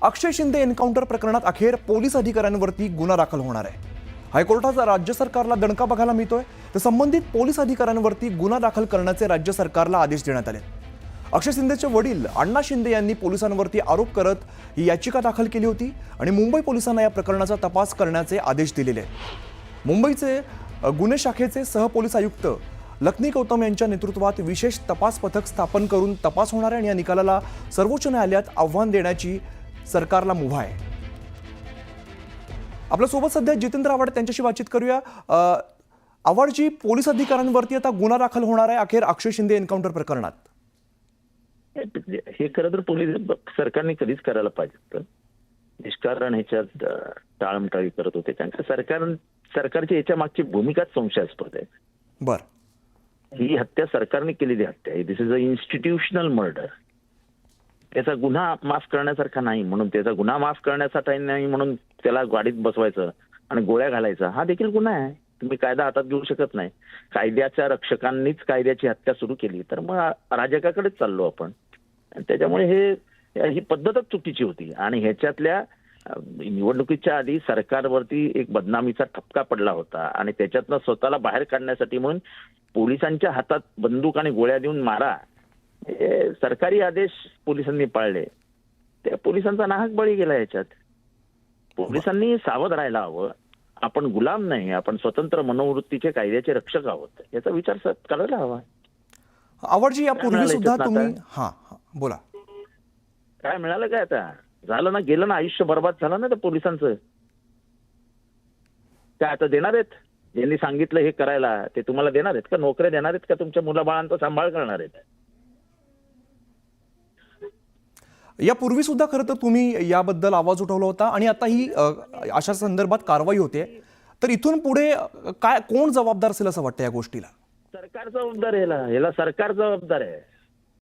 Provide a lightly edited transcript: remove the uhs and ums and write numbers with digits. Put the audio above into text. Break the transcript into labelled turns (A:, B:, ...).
A: अक्षय Shinde encounter प्रकरणात अखेर police अधिकाऱ्यांवरती गुन्हा दाखल होणार आहे। हायकोर्टाचा राज्य सरकारला दणका बघायला मिळतोय, तर संबंधित पोलीस अधिकाऱ्यांवरती गुन्हा दाखल करण्याचे राज्य सरकारला आदेश देण्यात आले। अक्षय शिंदेचे वडील अण्णा शिंदे यांनी पोलिसांवरती आरोप करत ही याचिका दाखल केली होती आणि मुंबई पोलिसांना या प्रकरणाचा तपास करण्याचे आदेश दिलेले आहेत। मुंबईचे गुन्हे शाखेचे सहपोलीस आयुक्त लखनी गौतम यांच्या नेतृत्वात विशेष तपास पथक स्थापन करून तपास होणार आहे आणि या निकालाला सर्वोच्च न्यायालयात आव्हान देण्याची सरकारला मुभा आहे। आपल्यासोबत सध्या जितेंद्र आव्हाड त्यांच्याशी बातचीत करूया। आव्हाडजी, पोलीस अधिकाऱ्यांवरती आता गुन्हा दाखल होणार आहे अखेर अक्षय शिंदे एन्काउंटर प्रकरणात।
B: हे खरं तर पोलीस सरकारने कधीच करायला पाहिजे, निष्कारण ह्याच्यात टाळमटाळी करत होते, कारण सरकारची याच्या मागची भूमिकाच संशयास्पद आहे।
A: बर,
B: ही हत्या सरकारने केलेली हत्या आहे। दिस इज अ इन्स्टिट्यूशनल मर्डर। त्याचा गुन्हा माफ करण्यासारखा नाही म्हणून, त्याचा गुन्हा माफ करण्यासाठी नाही म्हणून त्याला गाडीत बसवायचं आणि गोळ्या घालायचा हा देखील गुन्हा आहे। तुम्ही कायदा हातात घेऊ शकत नाही। कायद्याच्या रक्षकांनीच कायद्याची हत्या सुरू केली तर मग राजकाकडेच चाललो आपण। त्याच्यामुळे ही पद्धतच चुकीची होती आणि ह्याच्यातल्या निवडणुकीच्या आधी सरकारवरती एक बदनामीचा ठपका पडला होता आणि त्याच्यातनं स्वतःला बाहेर काढण्यासाठी म्हणून पोलिसांच्या हातात बंदूक आणि गोळ्या देऊन मारा, हे सरकारी आदेश पोलिसांनी पाळले, त्या पोलिसांचा नाहक बळी गेला। याच्यात पोलिसांनी सावध राहायला हवं। आपण गुलाम नाही, आपण स्वतंत्र मनोवृत्तीचे कायद्याचे रक्षक आहोत, याचा विचार करायला हवा।
A: आव्हाडजी, यापूर्वी सुद्धा तुम्ही बोला,
B: काय मिळालं काय? आता झालं ना, गेलं ना, आयुष्य बर्बाद झालं ना त्या पोलिसांचं। काय आता देणार आहेत? ज्यांनी सांगितलं हे करायला ते तुम्हाला देणार आहेत का? नोकऱ्या देणार आहेत का? तुमच्या मुलाबाळांचा सांभाळ करणार आहेत?
A: यापूर्वी सुद्धा खरं तर तुम्ही याबद्दल आवाज उठवला होता आणि आता ही अशा संदर्भात कारवाई होते, तर इथून पुढे काय, कोण जबाबदार असेल असं वाटतं या गोष्टीला?
B: सरकार जबाबदार आहे, ह्याला सरकार जबाबदार आहे।